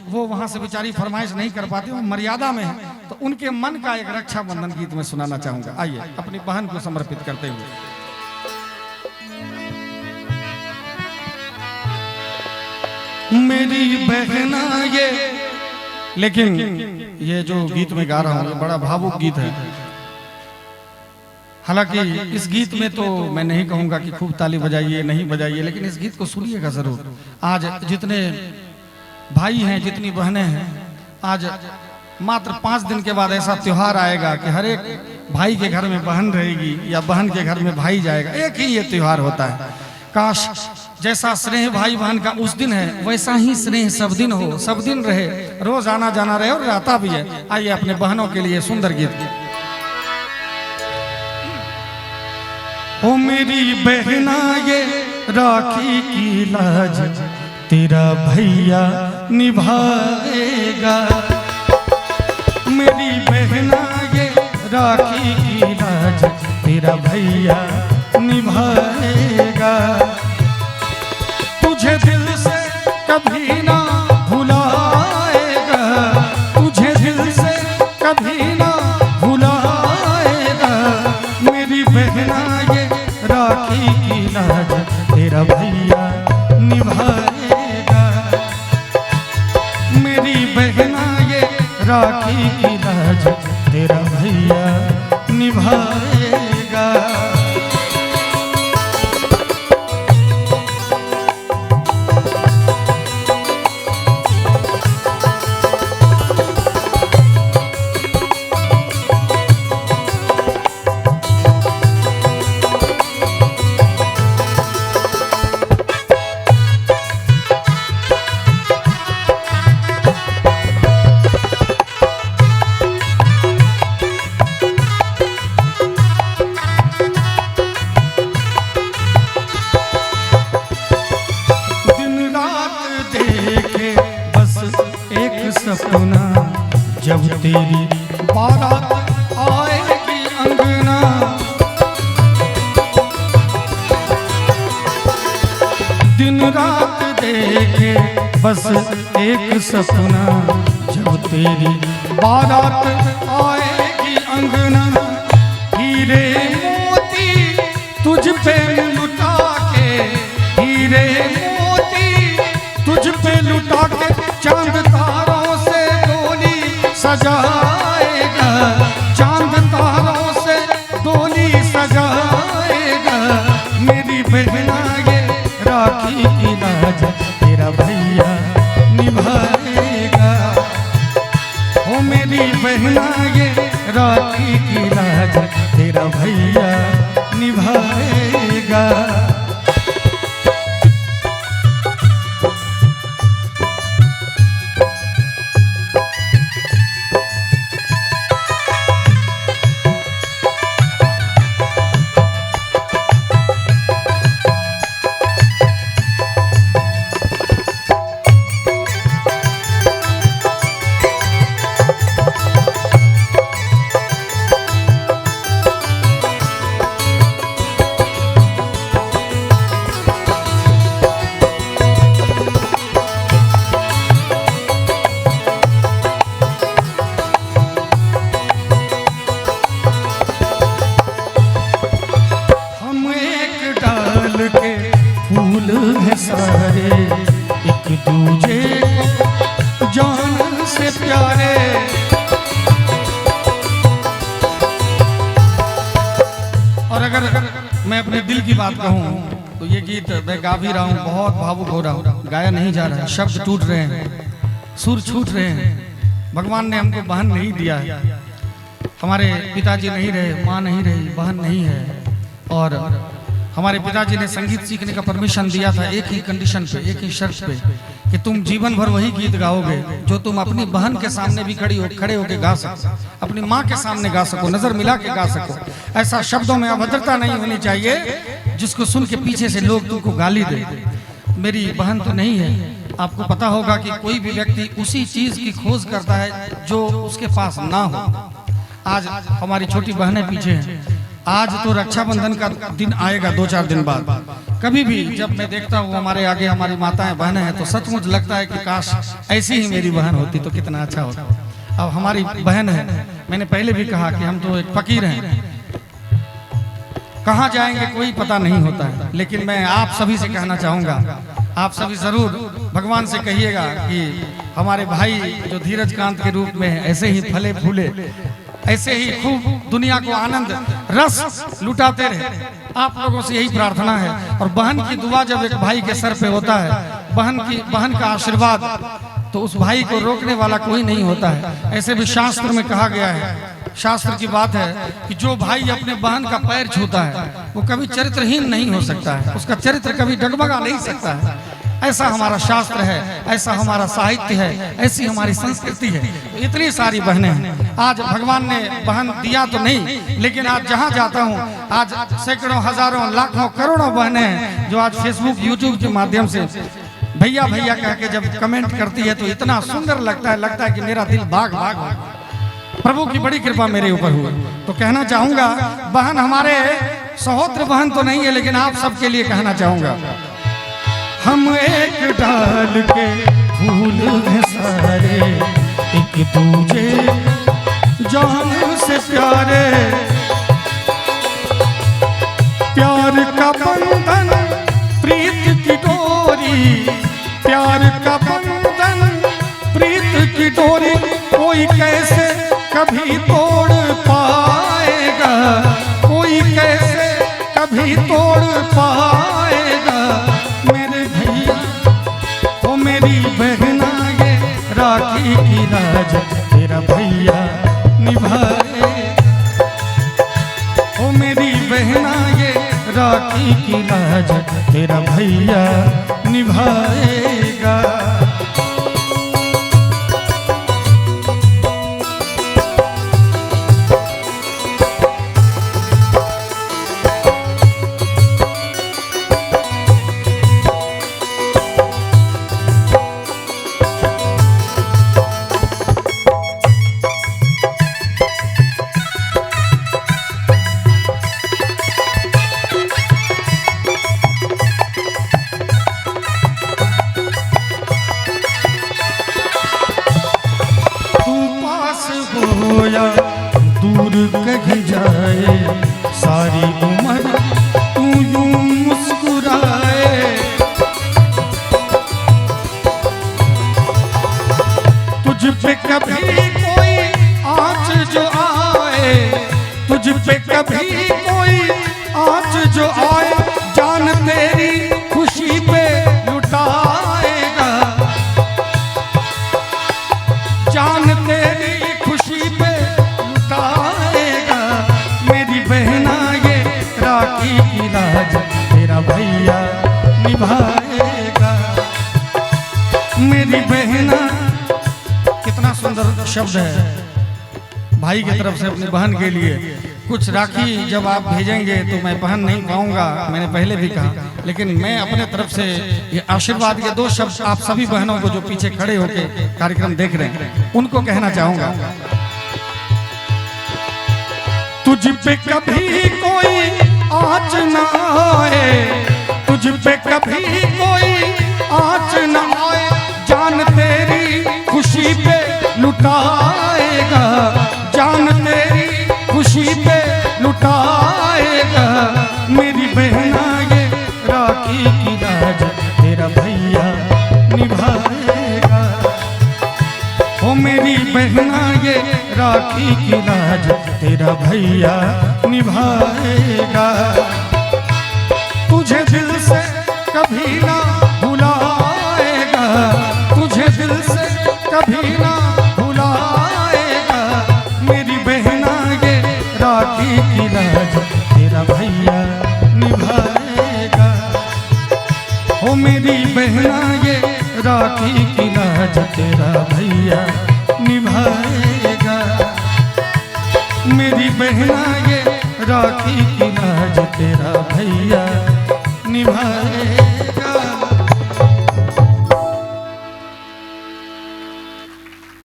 वो वहां से बेचारी फरमाइश नहीं कर पाती, वो मर्यादा में है, तो उनके मन का एक रक्षाबंधन गीत में सुनाना चाहूंगा। आइए अपनी बहन को समर्पित करते हुए। मेरी बहना ये, लेकिन ये जो गीत में गा रहा हूं बड़ा भावुक गीत है। हालांकि इस गीत में तो मैं नहीं कहूंगा कि खूब ताली बजाइए, नहीं बजाइए, लेकिन इस गीत को सुनिएगा जरूर। आज जितने भाई हैं, जितनी बहनें हैं, आज मात्र 5 दिन के बाद ऐसा त्योहार आएगा कि हर एक भाई के घर में बहन रहेगी या बहन के घर में भाई जाएगा। एक ही ये त्योहार होता है। काश जैसा स्नेह भाई बहन का उस दिन है, वैसा ही स्नेह सब दिन हो, सब दिन रहे, रोज आना जाना रहे और रहता भी है। आइए अपने बहनों के लिए सुंदर गीत। ओ मेरी बहना ये राखी की लाज तेरा भैया निभाएगा। मेरी बहना ये राखी की लाज तेरा भैया निभाएगा। तुझे दिल से कभी ना भुलाएगा, तुझे दिल से कभी ना भुलाएगा। मेरी बहना ये राखी की लाज तेरा भैया निभाएगा। मेरी बहना ये राखी की लाज तेरा भैया निभाएगा। सपना जब तेरी बारात आएगी अंगना, दिन रात देखे बस एक सपना जब तेरी बारात आएगी अंगना। हीरे मोती तुझ पे लुटा के, हीरे मोती तुझ पे लुटा के चांद तारों से डोली सजाएगा, चांद तारों से डोली सजाएगा। मेरी बहना ये राखी की लाज तेरा भैया निभाएगा। ओ मेरी बहना ये राखी की लाज तेरा भैया निभाएगा। के फूल है सारे एक दूजे को जान से प्यारे। और अगर मैं अपने दिल की बात कहूँ तो ये गीत मैं गा भी रहा हूँ, बहुत भावुक हो रहा हूँ, गाया नहीं जा रहा है, शब्द टूट रहे हैं, सुर छूट रहे हैं। भगवान ने हमको बहन नहीं दिया है, हमारे पिताजी नहीं रहे, माँ नहीं रही, बहन नहीं है। और हमारे पिताजी ने संगीत सीखने का परमिशन दिया था एक ही कंडीशन पे, एक ही शर्त पे कि तुम जीवन भर वही गीत गाओगे जो तुम अपनी बहन के सामने भी खड़े होके गा सको, अपनी माँ के सामने गा सको, नजर मिला के गा सको। ऐसा शब्दों में अभद्रता नहीं होनी चाहिए जिसको सुन के पीछे से लोग तुमको गाली दे। मेरी बहन तो नहीं है। आपको पता होगा कि कोई भी व्यक्ति उसी चीज की खोज करता है जो उसके पास ना हो। आज हमारी छोटी बहनें पीछे हैं। आज तो रक्षाबंधन का दिन आएगा 2-4 दिन बाद, कभी भी जब मैं देखता हूँ हमारे आगे हमारी माताएं बहनें हैं तो सचमुच लगता है कि काश ऐसी ही मेरी बहन होती तो कितना अच्छा होता। अब हमारी बहन है, मैंने पहले भी कहा कि हम तो एक फकीर हैं, कहाँ जाएंगे कोई पता नहीं होता है। लेकिन मैं आप सभी से कहना चाहूँगा, आप सभी जरूर भगवान से कहिएगा कि हमारे भाई जो धीरज कांत के रूप में ऐसे ही फले फूले, ऐसे ही खूब दुनिया को आनंद रस लुटाते रहे। आप लोगों से यही प्रार्थना है। और बहन की दुआ जब एक भाई के सर पे होता है, बहन का आशीर्वाद, तो उस भाई को रोकने वाला कोई नहीं होता है। ऐसे भी शास्त्र में कहा गया है, शास्त्र की बात है कि जो भाई अपने बहन का पैर छूता है वो कभी चरित्रहीन नहीं हो सकता है, उसका चरित्र कभी डगमगा नहीं सकता है। ऐसा हमारा शास्त्र है, ऐसा हमारा साहित्य है, ऐसी हमारी संस्कृति है। इतनी सारी बहनें हैं। आज भगवान ने बहन दिया तो नहीं, लेकिन आज जहाँ जाता हूँ आज सैकड़ों हजारों लाखों करोड़ों बहनें हैं जो आज फेसबुक यूट्यूब के माध्यम से भैया भैया कह के जब कमेंट करती है तो इतना सुंदर लगता है कि मेरा दिल बाग बाग हो। प्रभु की बड़ी कृपा मेरे ऊपर हुई। तो कहना चाहूंगा, बहन हमारे सहोदर बहन तो नहीं है, लेकिन आप सबके लिए कहना चाहूंगा, हम एक डाल के फूल हैं सारे, एक दूजे जान से प्यारे, प्यार का बंधन प्रीत की डोरी, प्यार का बंधन प्रीत की डोरी कोई कैसे कभी तोड़ पाएगा, कोई कैसे कभी तोड़ पाएगा। मेरे भैया ओ मेरी बहना ये राखी की राज तेरा भैया निभाए, ओ मेरी बहना ये राखी की राज तेरा भैया निभाएगा। दूर कहीं जाए सारी उम्र तू यूं मुस्कुराए, तुझ पे कभी कोई आँच जो आए, तुझ पे कभी कोई आँच जो आए, जान तेरी खुशी पे लुटाएगा, जान तेरी खुशी पे लुटाएगा। मेरी बहना ये राखी की राज तेरा भैया निभाएगा। मेरी बहना, कितना सुंदर शब्द है भाई की तरफ से अपनी बहन के लिए। कुछ राखी जब आप भेजेंगे तो मैं पहन नहीं पाऊंगा, मैंने पहले भी कहा, लेकिन मैं अपने तरफ से ये आशीर्वाद के दो शब्द आप सभी बहनों को जो पीछे खड़े होकर कार्यक्रम देख रहे हैं उनको कहना चाहूंगा। तुझ पे कभी कोई आँच न आए, तुझ पे कभी कोई आँच न आए, जान तेरी खुशी पे लुटाएगा, जान तेरी खुशी पे लुटाएगा। मेरी बहना ये राखी की राज तेरा भैया निभाएगा, ओ मेरी बहना ये राखी की राज तेरा भैया निभाएगा। तुझे दिल से कभी ना भुलाएगा, तुझे दिल से कभी ना भुलाएगा। मेरी बहना ये राखी की राज तेरा भैया निभाएगा, ओ मेरी बहना ये राखी की राज तेरा भैया निभाएगा। मेरी बहना ये राखी की राज तेरा भैया निभाएगा।